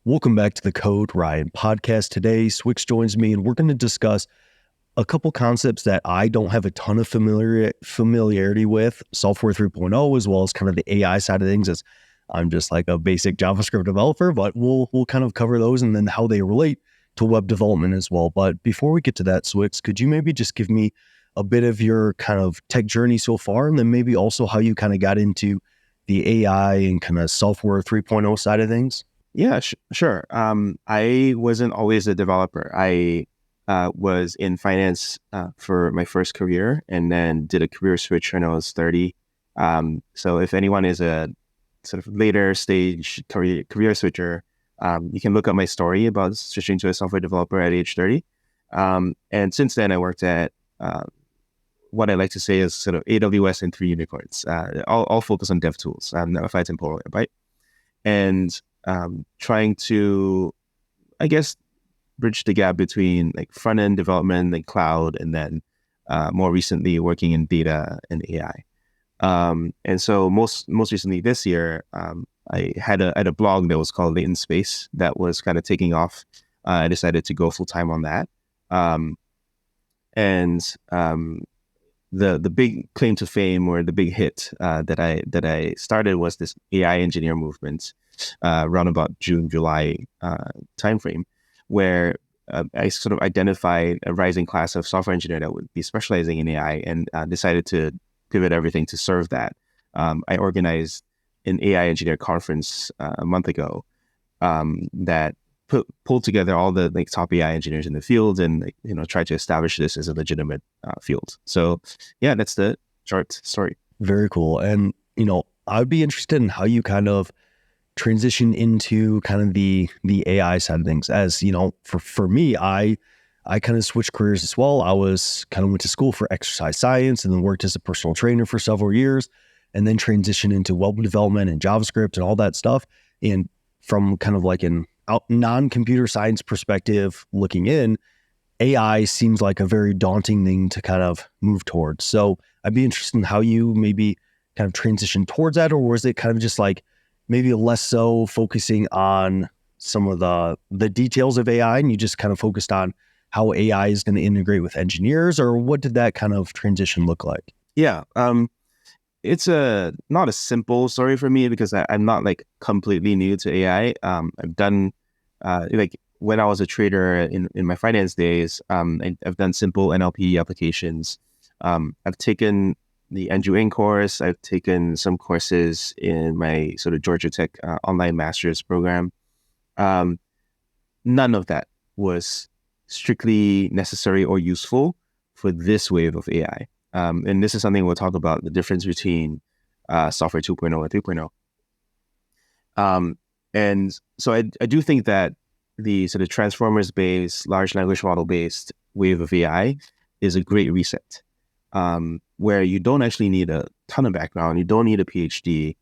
Welcome back to the Code Ryan podcast. Today, Swyx joins me, and we're going to discuss a couple concepts that I don't have a ton of familiarity with, Software 3.0, as well as kind of the AI side of things, as I'm just like a basic JavaScript developer, but we'll kind of cover those and then how they relate to web development as well. But before we get to that, Swyx, could you maybe just give me a bit of your kind of tech journey so far, and then maybe also how you kind of got into the AI and kind of Software 3.0 side of things? Yeah, sure. I wasn't always a developer. I was in finance for my first career and then did a career switch when I was 30. So if anyone is a sort of later stage career switcher, you can look up my story about switching to a software developer at age 30. And since then, I worked at what I like to say is sort of AWS and three unicorns, all focused on dev tools, Netlify, Temporal, right? And trying to, I guess, bridge the gap between like front-end development and cloud, and then more recently working in data and AI. And so most recently this year, I had a blog that was called Latent Space that was kind of taking off. I decided to go full-time on that. The big claim to fame, or the big hit that I started, was this AI engineer movement around about June, July timeframe, where I sort of identified a rising class of software engineer that would be specializing in AI, and decided to pivot everything to serve that. I organized an AI engineer conference a month ago that pulled together all the top AI engineers in the field, and tried to establish this as a legitimate field. So yeah, that's the short story. Very cool. And I'd be interested in how you kind of transition into kind of the AI side of things. As for me, I kind of switched careers as well. I was kind of went to school for exercise science and then worked as a personal trainer for several years, and then transitioned into web development and JavaScript and all that stuff. And from kind of like an non-computer science perspective looking in, AI seems like a very daunting thing to kind of move towards. So I'd be interested in how you maybe kind of transition towards that, or was it kind of just like maybe less so focusing on some of the details of AI, and you just kind of focused on how AI is going to integrate with engineers, or what did that kind of transition look like? Yeah. It's not a simple story for me, because I'm not like completely new to AI. I've done when I was a trader in my finance days, I've done simple NLP applications. I've taken the Andrew Ng course. I've taken some courses in my sort of Georgia Tech online master's program. None of that was strictly necessary or useful for this wave of AI. And this is something we'll talk about, the difference between software 2.0 and 3.0. And so I do think that the sort of transformers-based, large language model-based wave of AI is a great reset, where you don't actually need a ton of background. You don't need a PhD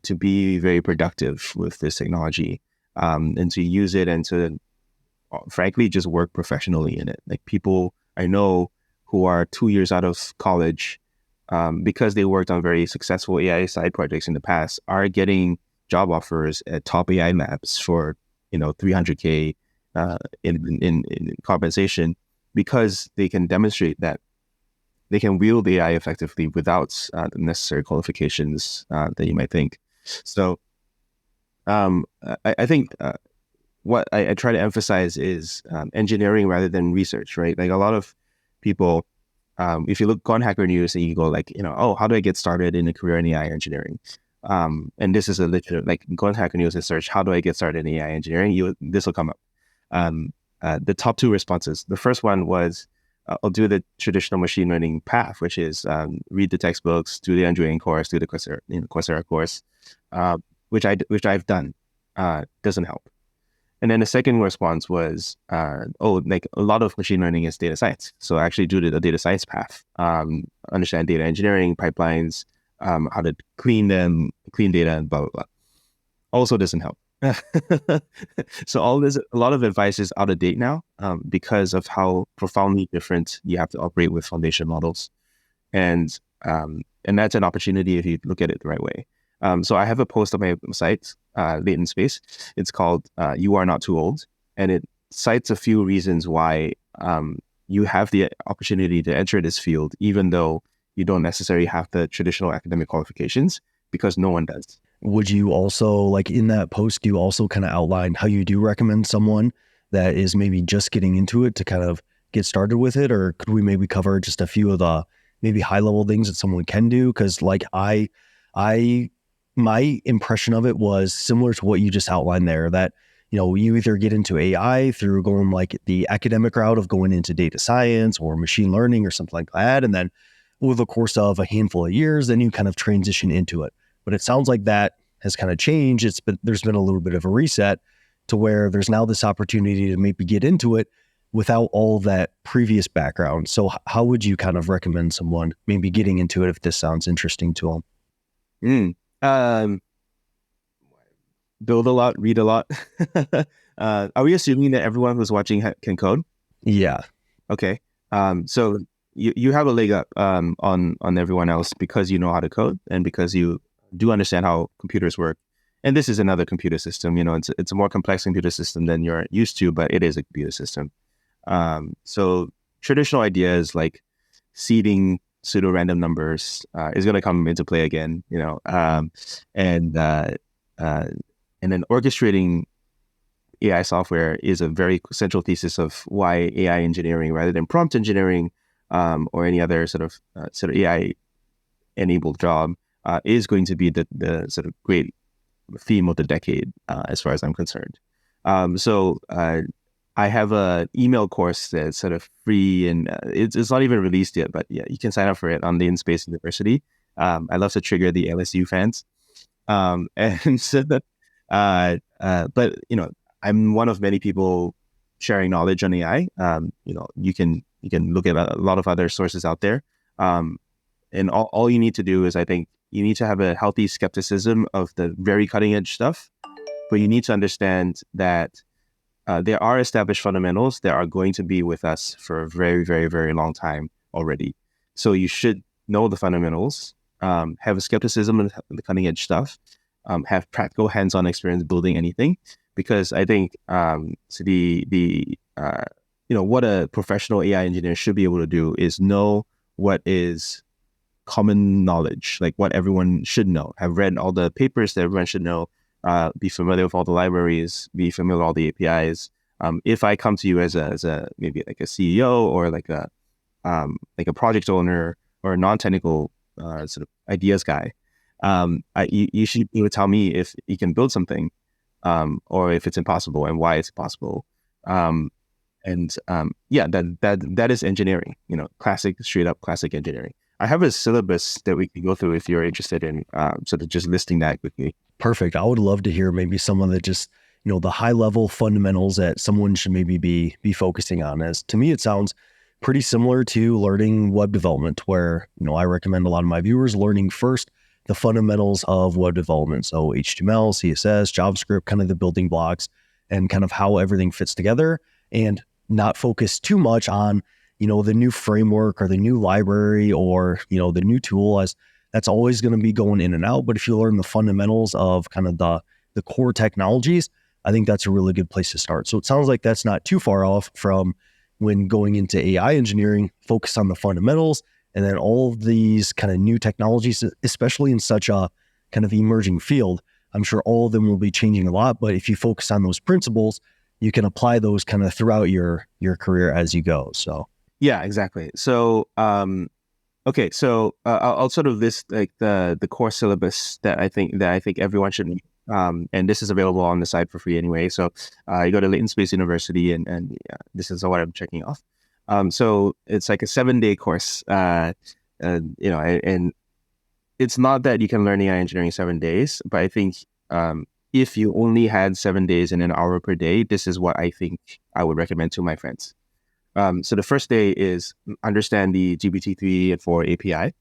to be very productive with this technology, and to use it and to, frankly, just work professionally in it. Like people I know who are 2 years out of college, because they worked on very successful AI side projects in the past, are getting job offers at top AI labs for $300K in compensation, because they can demonstrate that they can wield AI effectively without the necessary qualifications that you might think. So I think what I try to emphasize is engineering rather than research, right? Like a lot of people, if you go on Hacker News and you go like, oh, how do I get started in a career in AI engineering? And this is a literal, like, go on Hacker News and search, how do I get started in AI engineering? This will come up. The top two responses. The first one was, I'll do the traditional machine learning path, which is read the textbooks, do the Andrew Ng course, do the Coursera course, which I've done. Doesn't help. And then the second response was, like a lot of machine learning is data science. So I actually do the data science path, understand data engineering, pipelines, how to clean data, and blah, blah, blah. Also doesn't help. So a lot of advice is out of date now, because of how profoundly different you have to operate with foundation models. And that's an opportunity if you look at it the right way. So I have a post on my site, Latent Space. It's called "You Are Not Too Old," and it cites a few reasons why you have the opportunity to enter this field, even though you don't necessarily have the traditional academic qualifications, because no one does. Would you also, like in that post, do you also kind of outline how you do recommend someone that is maybe just getting into it to kind of get started with it? Or could we maybe cover just a few of the maybe high level things that someone can do? Because like I, my impression of it was similar to what you just outlined there, that, you know, you either get into AI through going like the academic route of going into data science or machine learning or something like that. And then over the course of a handful of years, then you kind of transition into it. But it sounds like that has kind of changed. There's been a little bit of a reset to where there's now this opportunity to maybe get into it without all of that previous background. So how would you kind of recommend someone maybe getting into it if this sounds interesting to them? Um, build a lot, read a lot. Are we assuming that everyone who's watching can code? Yeah. Okay. So you have a leg up on everyone else because you know how to code and because you do understand how computers work. And this is another computer system. You know, it's a more complex computer system than you're used to, but it is a computer system. So traditional ideas like seeding pseudo random numbers is going to come into play again. You know, and then orchestrating AI software is a very central thesis of why AI engineering, rather than prompt engineering or any other sort of AI enabled job, is going to be the sort of great theme of the decade, as far as I'm concerned. So I have an email course that's sort of free, and it's not even released yet, but yeah, you can sign up for it on Latent Space University. I love to trigger the LSU fans. And so that, but you know, I'm one of many people sharing knowledge on AI. You know, you can look at a lot of other sources out there. And all you need to do is, I think, you need to have a healthy skepticism of the very cutting edge stuff, but you need to understand that there are established fundamentals that are going to be with us for a very, very, very long time already. So you should know the fundamentals, have a skepticism of the cutting edge stuff, have practical hands-on experience building anything, because I think so you know, what a professional AI engineer should be able to do is know what is common knowledge, like what everyone should know, have read all the papers that everyone should know, be familiar with all the libraries, be familiar with all the APIs. If I come to you as a maybe like a CEO or like a project owner or a non-technical sort of ideas guy, you should be able to tell me if you can build something, or if it's impossible and why it's impossible. Yeah, that is engineering. You know, straight up classic engineering. I have a syllabus that we can go through if you're interested in sort of just listing that quickly. Perfect. I would love to hear maybe someone that just, you know, the high level fundamentals that someone should maybe be focusing on. As to me, it sounds pretty similar to learning web development, where, you know, I recommend a lot of my viewers learning first the fundamentals of web development. So HTML, CSS, JavaScript, kind of the building blocks and kind of how everything fits together, and not focus too much on, you know, the new framework or the new library or, you know, the new tool, as that's always going to be going in and out. But if you learn the fundamentals of kind of the core technologies, I think that's a really good place to start. So it sounds like that's not too far off from when going into AI engineering, focus on the fundamentals, and then all of these kind of new technologies, especially in such a kind of emerging field. I'm sure all of them will be changing a lot, but if you focus on those principles, you can apply those kind of throughout your career as you go. So yeah, exactly. So okay, so I'll sort of list like the core syllabus that I think everyone should need. And this is available on the site for free anyway. So you go to Latent Space University, and this is what I'm checking off. So it's like a 7-day course. You know, and it's not that you can learn AI engineering in 7 days, but I think if you only had 7 days and an hour per day, this is what I think I would recommend to my friends. So the first day is understand the GPT-3 and 4 API,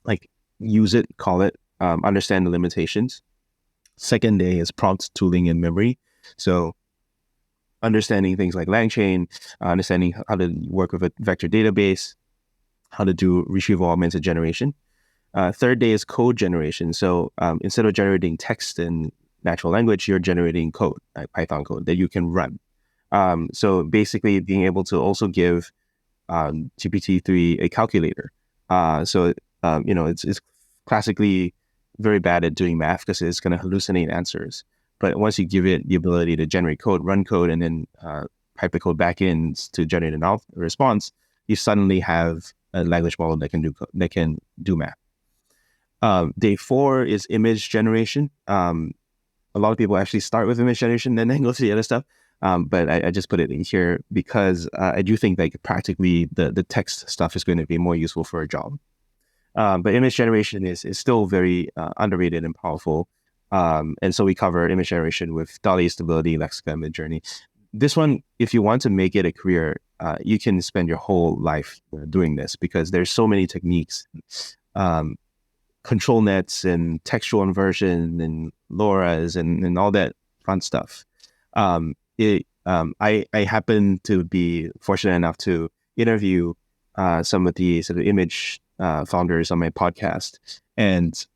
like use it, call it, understand the limitations. Second day is prompt tooling and memory. So understanding things like LangChain, understanding how to work with a vector database, how to do retrieval augmented generation. Third day is code generation. So instead of generating text in natural language, you're generating code, like Python code that you can run. So basically being able to also give GPT-3 a calculator. It's classically very bad at doing math because it's going to hallucinate answers. But once you give it the ability to generate code, run code, and then pipe the code back in to generate a response, you suddenly have a language model that can do math. Day 4 is image generation. A lot of people actually start with image generation, then go to the other stuff. But I just put it in here because I do think like practically the text stuff is going to be more useful for a job. But image generation is still very underrated and powerful. And so we cover image generation with DALL-E, Stability, Lexica, Midjourney. This one, if you want to make it a career, you can spend your whole life doing this because there's so many techniques, control nets and textual inversion and LoRa's and all that fun stuff. I happen to be fortunate enough to interview some of the sort of image founders on my podcast, and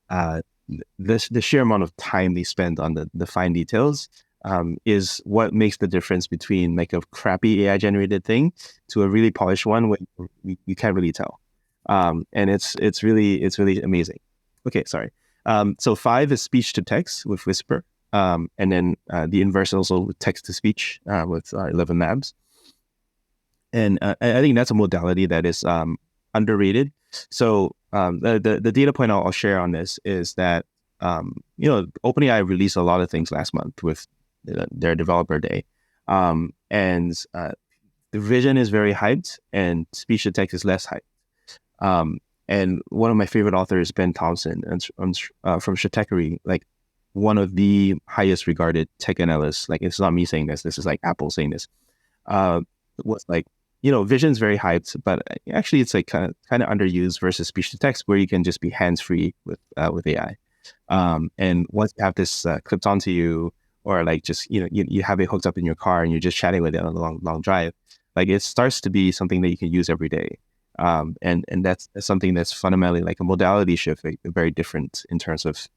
the sheer amount of time they spend on the fine details is what makes the difference between like a crappy AI generated thing to a really polished one where you can't really tell. And it's really amazing. Okay, sorry. So 5 is speech to text with Whisper. And then the inverse also with text to speech with 11 Labs. And I think that's a modality that is underrated. So the data point I'll share on this is that OpenAI released a lot of things last month with their developer day, and the vision is very hyped, and speech to text is less hyped. And one of my favorite authors, Ben Thompson, from Stratechery, like one of the highest regarded tech analysts, like it's not me saying this is like Apple saying this, was like, vision's very hyped, but actually it's like kind of underused versus speech to text where you can just be hands-free with AI. And once you have this clipped onto you, or like just, you have it hooked up in your car and you're just chatting with it on a long drive, like it starts to be something that you can use every day. And that's something that's fundamentally like a modality shift, like, very different in terms of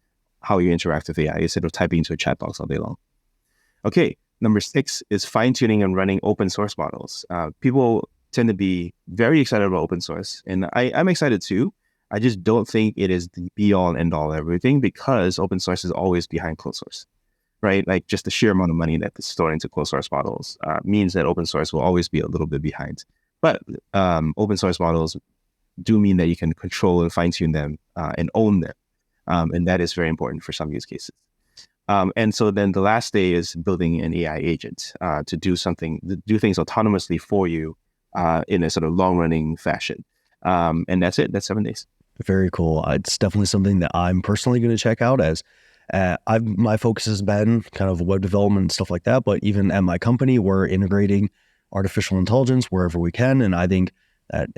how you interact with AI instead of typing into a chat box all day long. Okay, number 6 is fine-tuning and running open source models. People tend to be very excited about open source, and I'm excited too. I just don't think it is the be-all and end-all everything because open source is always behind closed source, right? Like just the sheer amount of money that's stored into closed source models means that open source will always be a little bit behind. But open source models do mean that you can control and fine-tune them and own them. And that is very important for some use cases. And so then the last day is building an AI agent to do things autonomously for you in a sort of long-running fashion. And that's it. That's 7 days. Very cool. It's definitely something that I'm personally going to check out as my focus has been kind of web development and stuff like that. But even at my company, we're integrating artificial intelligence wherever we can. And I think that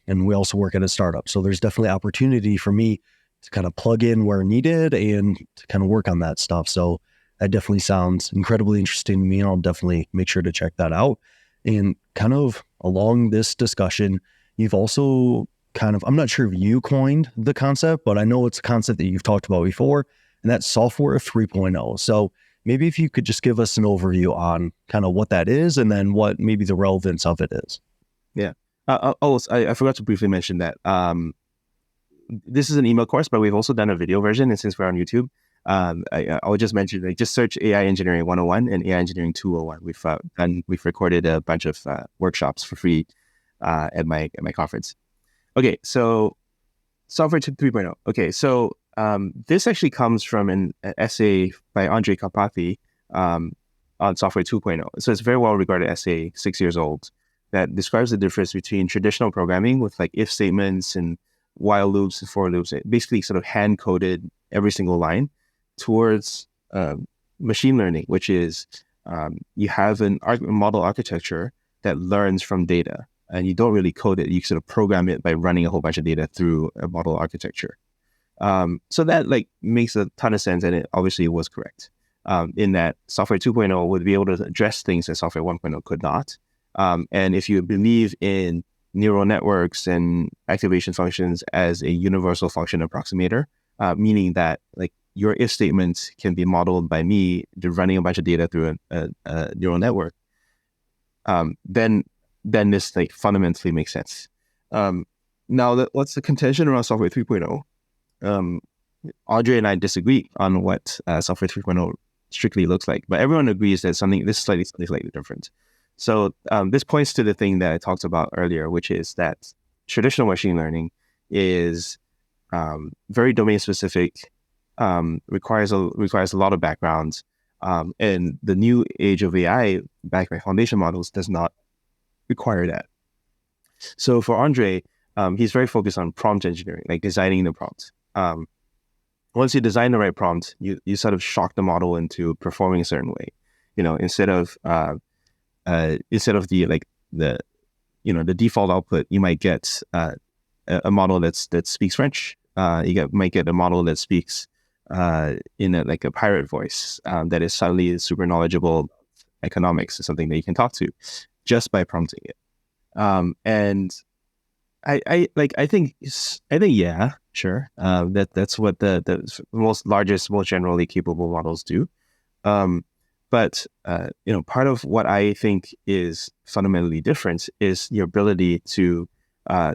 and we also work at a startup. So there's definitely opportunity for me to kind of plug in where needed and to kind of work on that stuff. So that definitely sounds incredibly interesting to me. And I'll definitely make sure to check that out. And kind of along this discussion, you've also I'm not sure if you coined the concept, but I know it's a concept that you've talked about before, and that's software 3.0. So maybe if you could just give us an overview on kind of what that is and then what maybe the relevance of it is. Yeah. I forgot to briefly mention that this is an email course, but we've also done a video version. And since we're on YouTube, I'll just mention, like, just search AI Engineering 101 and AI Engineering 201. We've recorded a bunch of workshops for free at my conference. Okay, so software 3.0. Okay, so this actually comes from an essay by Andre Karpathy on software 2.0. So it's a very well regarded essay, 6 years old, that describes the difference between traditional programming with like if statements and while loops and for loops. It basically sort of hand coded every single line towards machine learning, which is you have a model architecture that learns from data, and you don't really code it. You sort of program it by running a whole bunch of data through a model architecture. So that like makes a ton of sense, and it obviously was correct in that software 2.0 would be able to address things that software 1.0 could not. And if you believe in neural networks and activation functions as a universal function approximator, meaning that like your if statement can be modeled by me running a bunch of data through a neural network, then this like fundamentally makes sense. Now, what's the contention around Software 3.0? Audrey and I disagree on what Software 3.0 strictly looks like, but everyone agrees that something slightly different. So this points to the thing that I talked about earlier, which is that traditional machine learning is very domain specific, requires a lot of backgrounds, and the new age of AI backed by foundation models does not require that. So for Andre, he's very focused on prompt engineering, like designing the prompt. Once you design the right prompt, you sort of shock the model into performing a certain way. Instead of the default output, you might get a model that speaks French. Might get a model that speaks in a pirate voice that is suddenly super knowledgeable about economics, or something that you can talk to just by prompting it. And I think yeah, sure. That's what the most largest, most generally capable models do. But part of what I think is fundamentally different is your ability to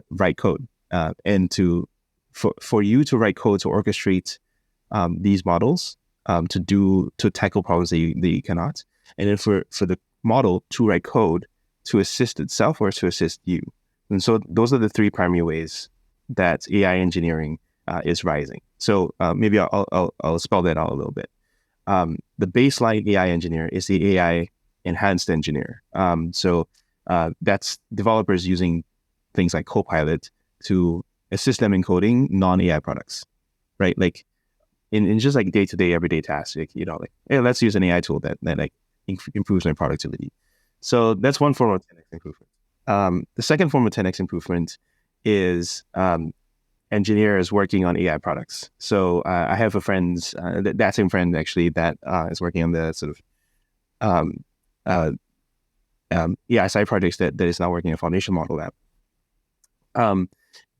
write code, and for you to write code to orchestrate these models to tackle problems that you cannot, and then for the model to write code to assist itself or to assist you. And so those are the three primary ways that AI engineering is rising. So maybe I'll spell that out a little bit. The baseline AI engineer is the AI enhanced engineer. So that's developers using things like Copilot to assist them in coding non-AI products, right? Like in just like day-to-day, everyday tasks, hey, let's use an AI tool that improves my productivity. So that's one form of 10x improvement. The second form of 10x improvement is engineers working on AI products. So I have a friend, that same friend actually, that is working on the sort of AI side projects that is now working in a foundation model lab.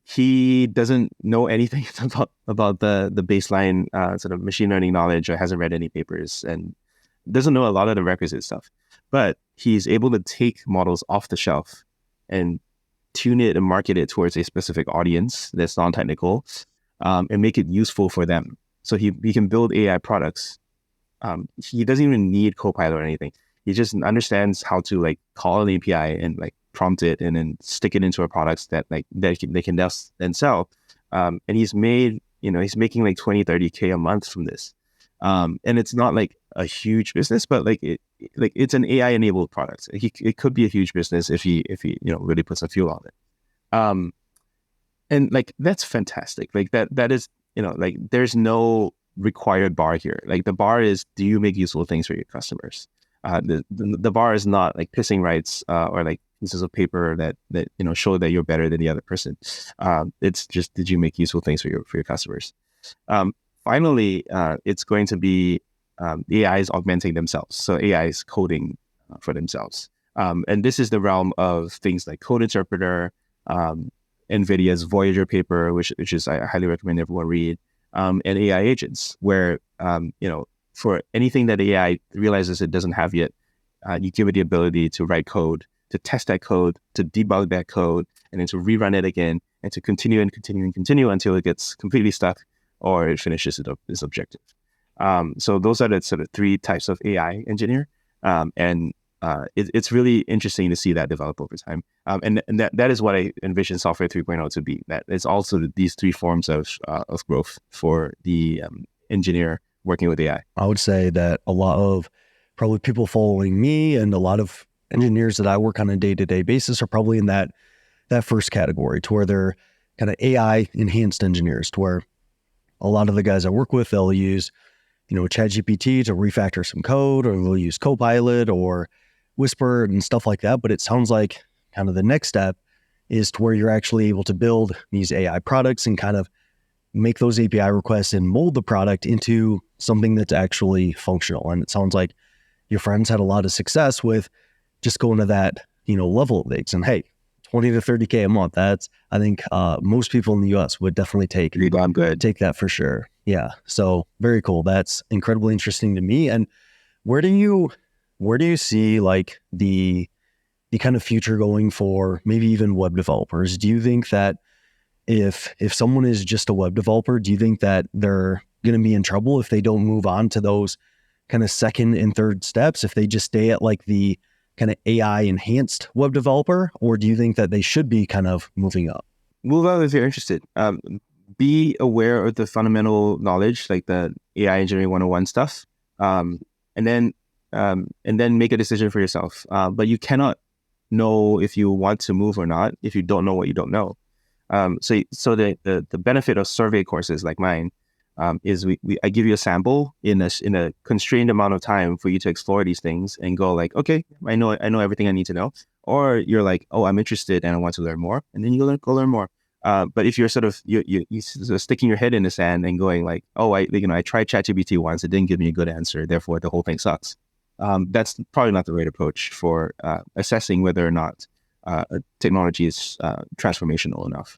He doesn't know anything about the baseline sort of machine learning knowledge, or hasn't read any papers, and doesn't know a lot of the requisite stuff. But he's able to take models off the shelf and tune it and market it towards a specific audience that's non-technical, and make it useful for them. So he can build AI products. He doesn't even need Copilot or anything. He just understands how to call an API and prompt it and then stick it into a product that they can then sell. And he's making like 20, 30K a month from this. And it's not a huge business, but it's an AI enabled product. It could be a huge business if he really puts some fuel on it. And that's fantastic. That is, there's no required bar here. The bar is, do you make useful things for your customers? The bar is not pissing rights or pieces of paper that show that you're better than the other person. It's just, did you make useful things for your customers? Finally, it's going to be the AIs augmenting themselves. So AI is coding for themselves. And this is the realm of things like Code Interpreter, NVIDIA's Voyager paper, which is I highly recommend everyone read, and AI agents, where for anything that AI realizes it doesn't have yet, you give it the ability to write code, to test that code, to debug that code, and then to rerun it again, and to continue until it gets completely stuck or it finishes its objective. So those are the sort of three types of AI engineer. And it's really interesting to see that develop over time. And that is what I envision Software 3.0 to be. That it's also these three forms of growth for the engineer working with AI. I would say that a lot of probably people following me and a lot of engineers that I work on a day-to-day basis are probably in that first category, to where they're kind of AI enhanced engineers, to where a lot of the guys I work with, they'll use, ChatGPT to refactor some code, or they'll use Copilot or Whisper and stuff like that. But it sounds like kind of the next step is to where you're actually able to build these AI products and kind of make those API requests and mold the product into something that's actually functional. And it sounds like your friends had a lot of success with just going to that, level of things. And hey, 20 to 30K a month. That's, I think most people in the US would definitely take that for sure. Yeah. So very cool. That's incredibly interesting to me. And where do you see like the kind of future going for maybe even web developers? Do you think that if someone is just a web developer, do you think that they're going to be in trouble if they don't move on to those kind of second and third steps, if they just stay at like the kind of AI enhanced web developer? Or do you think that they should be kind of moving up? Move out if you're interested. Be aware of the fundamental knowledge, like the AI engineering 101 stuff, and then make a decision for yourself. But you cannot know if you want to move or not if you don't know what you don't know. So the benefit of survey courses like mine is I give you a sample in a constrained amount of time for you to explore these things and go like, okay, I know everything I need to know. Or you're like, oh, I'm interested and I want to learn more, and then you go learn more. But if you're sort of you sort of sticking your head in the sand and going like, oh, I tried ChatGPT once, it didn't give me a good answer, therefore the whole thing sucks. That's probably not the right approach for assessing whether or not a technology is transformational enough.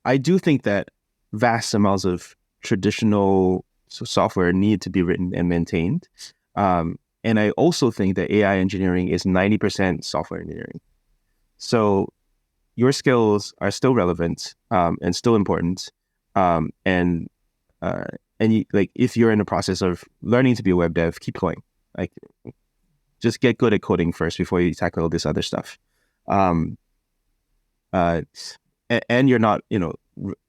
I do think that vast amounts of traditional software need to be written and maintained. And I also think that AI engineering is 90% software engineering. So your skills are still relevant and still important. And if you're in the process of learning to be a web dev, keep going. Like, just get good at coding first before you tackle all this other stuff. And you're not,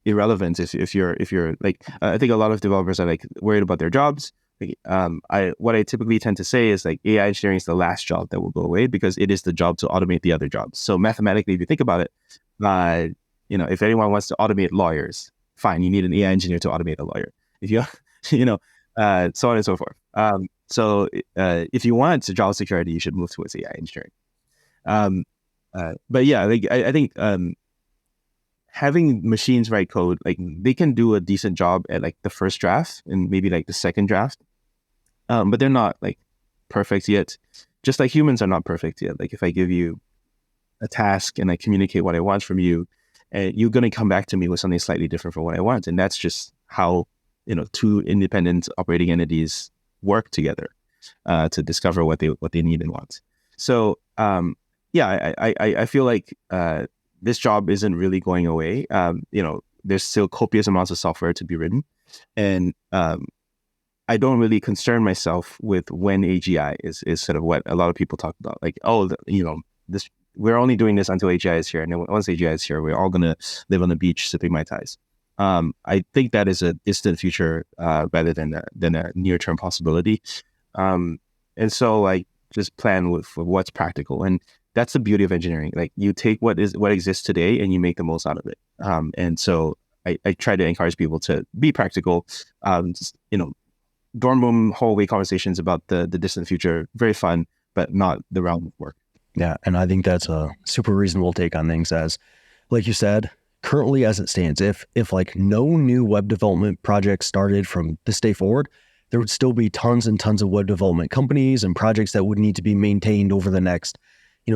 irrelevant if you're like, I think a lot of developers are like worried about their jobs. What I typically tend to say is like AI engineering is the last job that will go away because it is the job to automate the other jobs. So mathematically, if you think about it, if anyone wants to automate lawyers, fine, you need an AI engineer to automate a lawyer. If you, so on and so forth. So if you want job security, you should move towards AI engineering. But yeah, like I think having machines write code, like they can do a decent job at like the first draft and maybe like the second draft, but they're not like perfect yet. Just like humans are not perfect yet. Like if I give you a task and I communicate what I want from you, and you're going to come back to me with something slightly different from what I want, and that's just how two independent operating entities work together to discover what they need and want. So I feel like this job isn't really going away. There's still copious amounts of software to be written, and I don't really concern myself with when AGI is sort of what a lot of people talk about. Like, this, we're only doing this until AGI is here, and then once AGI is here, we're all gonna live on the beach sipping Mai Tais. I think that is a distant future rather than a near-term possibility. And so like just plan with what's practical, and that's the beauty of engineering. Like you take what exists today and you make the most out of it. And so I try to encourage people to be practical. Dorm room hallway conversations about the distant future, very fun, but not the realm of work. Yeah, and I think that's a super reasonable take on things. As like you said, currently as it stands, if like no new web development projects started from this day forward, there would still be tons and tons of web development companies and projects that would need to be maintained over the next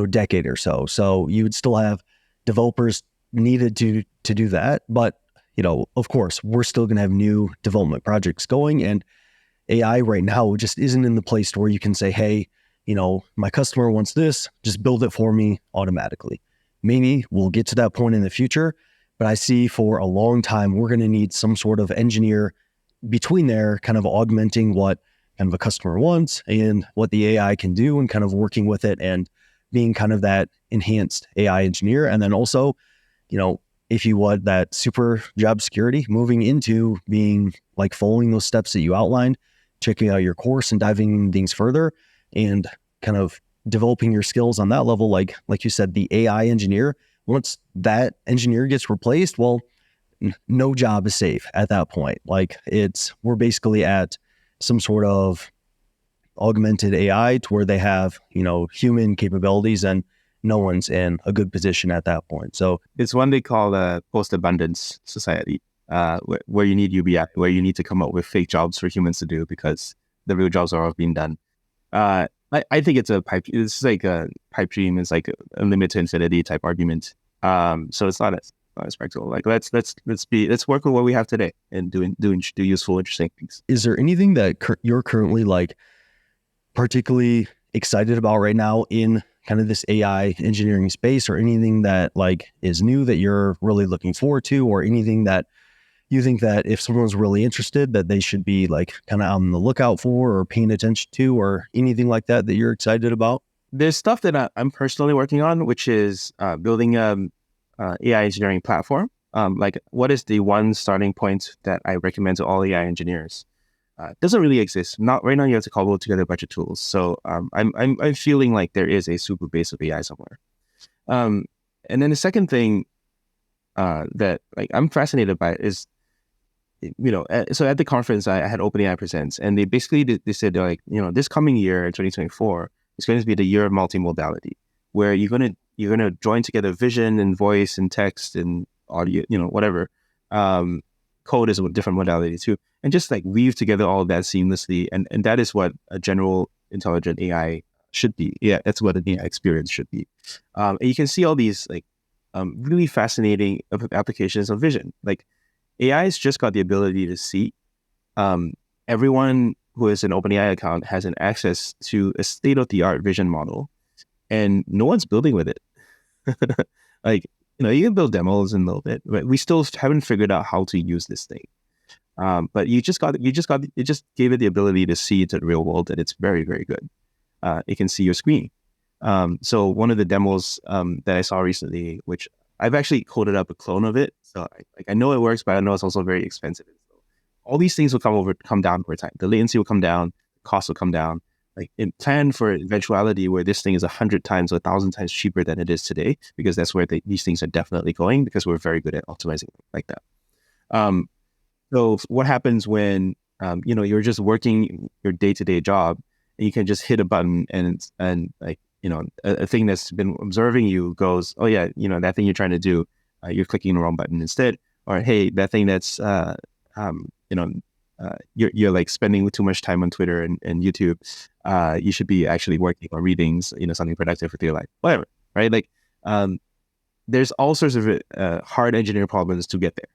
decade or so. So you would still have developers needed to do that. But, of course, we're still going to have new development projects going. And AI right now just isn't in the place where you can say, hey, my customer wants this, just build it for me automatically. Maybe we'll get to that point in the future. But I see for a long time, we're going to need some sort of engineer between there, kind of augmenting what kind of a customer wants and what the AI can do, and kind of working with it and being kind of that enhanced AI engineer. And then also, if you want that super job security, moving into being like following those steps that you outlined, checking out your course and diving things further and kind of developing your skills on that level. Like you said, the AI engineer, once that engineer gets replaced, well, no job is safe at that point. Like we're basically at some sort of augmented AI to where they have, human capabilities, and no one's in a good position at that point. So it's one they call a post-abundance society, where you need UBI, where you need to come up with fake jobs for humans to do because the real jobs are all being done. I think it's like a pipe dream. It's like a limit to infinity type argument. So it's not as practical. Like let's work with what we have today and do useful, interesting things. Is there anything that you're currently like particularly excited about right now in kind of this AI engineering space, or anything that like is new that you're really looking forward to, or anything that you think that if someone's really interested that they should be like kind of on the lookout for or paying attention to, or anything like that that you're excited about? There's stuff that I'm personally working on, which is building AI engineering platform. Like, what is the one starting point that I recommend to all AI engineers? Doesn't really exist. Not right now. You have to cobble together a bunch of tools. So I'm feeling like there is a super base of AI somewhere. And then the second thing that like I'm fascinated by is, so at the conference I had OpenAI Presents, and they basically they said they're like, this coming year in 2024 is going to be the year of multimodality, where you're gonna join together vision and voice and text and audio, whatever. Code is a different modality too, and just like weave together all of that seamlessly, and that is what a general intelligent AI should be. Yeah, that's what an AI experience should be. And you can see all these like really fascinating applications of vision. Like AI has just got the ability to see. Everyone who has an OpenAI account has an access to a state-of-the-art vision model, and no one's building with it. Like, you can build demos in a little bit, but we still haven't figured out how to use this thing. But it just gave it the ability to see into the real world that it's very, very good. It can see your screen. So one of the demos that I saw recently, which I've actually coded up a clone of it. So I know it works, but I know it's also very expensive. So all these things will come down over time. The latency will come down, the cost will come down. Like, in plan for eventuality where this thing is 100 times or 1,000 times cheaper than it is today, because that's where these things are definitely going, because we're very good at optimizing like that. So what happens when you're just working your day-to-day job, and you can just hit a button and like, a thing that's been observing you goes, oh yeah, that thing you're trying to do, you're clicking the wrong button instead, or hey, that thing that's you're like spending too much time on Twitter and YouTube. You should be actually working on reading, something productive with your life, whatever, right? Like, there's all sorts of hard engineering problems to get there.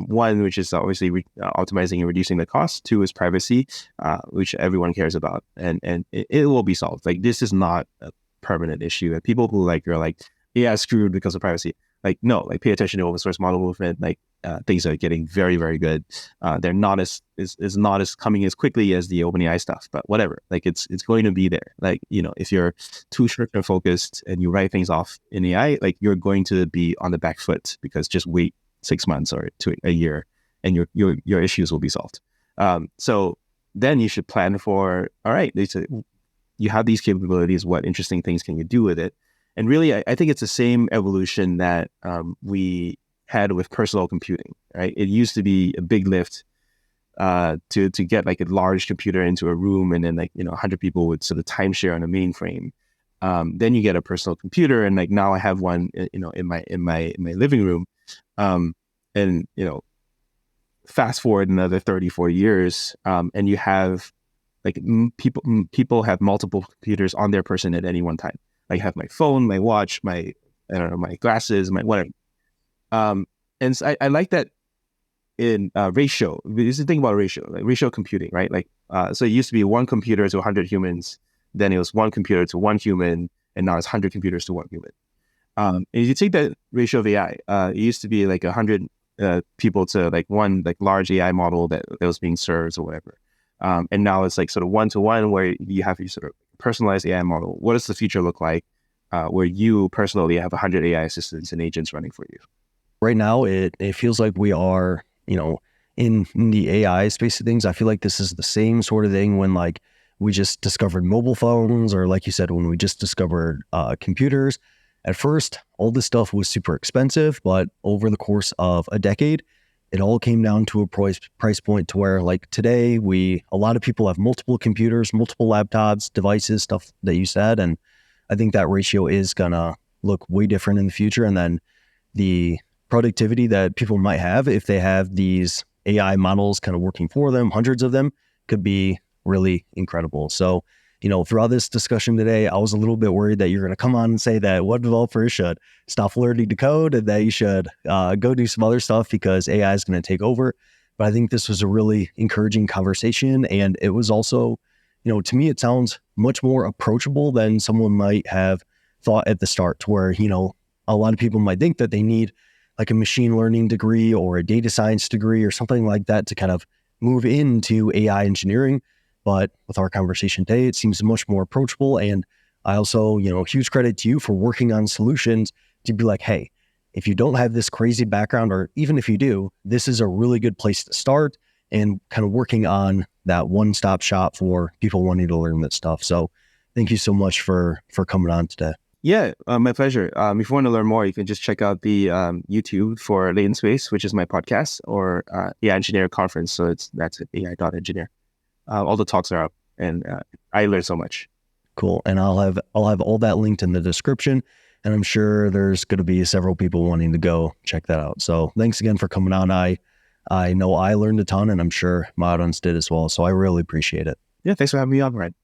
One, which is obviously optimizing and reducing the cost. Two is privacy, which everyone cares about, and it will be solved. Like, this is not a permanent issue. And people who are like, yeah, screwed because of privacy. Like, no, like, pay attention to open source model movement. Like, things are getting very, very good. They're not as coming as quickly as the OpenAI stuff, but whatever. Like, it's going to be there. Like, if you're too short term focused and you write things off in AI, like, you're going to be on the back foot, because just wait 6 months or to a year, and your issues will be solved. So then you should plan for, all right, you have these capabilities. What interesting things can you do with it? And really, I think it's the same evolution that we had with personal computing, right? It used to be a big lift to get like a large computer into a room, and then 100 people would sort of timeshare on a mainframe. Then you get a personal computer, and like now I have one, in my living room. And fast forward another 30, 40 years, and you have like people have multiple computers on their person at any one time. Like, I have my phone, my watch, my glasses, my whatever. And so I like that in ratio. This is the thing about ratio, like ratio computing, right? Like, so it used to be one computer to 100 humans, then it was one computer to one human, and now it's 100 computers to one human. And if you take that ratio of AI, it used to be like 100 people to like one like large AI model that was being served or whatever. And now it's like sort of 1-to-1, where you have your sort of personalized AI model. What does the future look like where you personally have 100 AI assistants and agents running for you? Right now, it feels like we are, in the AI space of things. I feel like this is the same sort of thing when like we just discovered mobile phones, or like you said, when we just discovered computers. At first, all this stuff was super expensive, but over the course of a decade, it all came down to a price point to where like today, a lot of people have multiple computers, multiple laptops, devices, stuff that you said. And I think that ratio is gonna look way different in the future. And then the productivity that people might have if they have these AI models kind of working for them, hundreds of them, could be really incredible. So throughout this discussion today, I was a little bit worried that you're going to come on and say that web developers should stop learning to code and that you should go do some other stuff because AI is going to take over. But I think this was a really encouraging conversation. And it was also, to me, it sounds much more approachable than someone might have thought at the start, to where, a lot of people might think that they need like a machine learning degree or a data science degree or something like that to kind of move into AI engineering. But with our conversation today, it seems much more approachable. And I also, huge credit to you for working on solutions to be like, hey, if you don't have this crazy background, or even if you do, this is a really good place to start, and kind of working on that one-stop shop for people wanting to learn this stuff. So thank you so much for coming on today. Yeah, my pleasure. If you want to learn more, you can just check out the YouTube for Latent Space, which is my podcast, or AI Engineer Conference. So that's AI.engineer. All the talks are up, and I learned so much. Cool. And I'll have all that linked in the description, and I'm sure there's going to be several people wanting to go check that out. So thanks again for coming on. I know I learned a ton, and I'm sure my audience did as well. So I really appreciate it. Yeah, thanks for having me on, Ryan.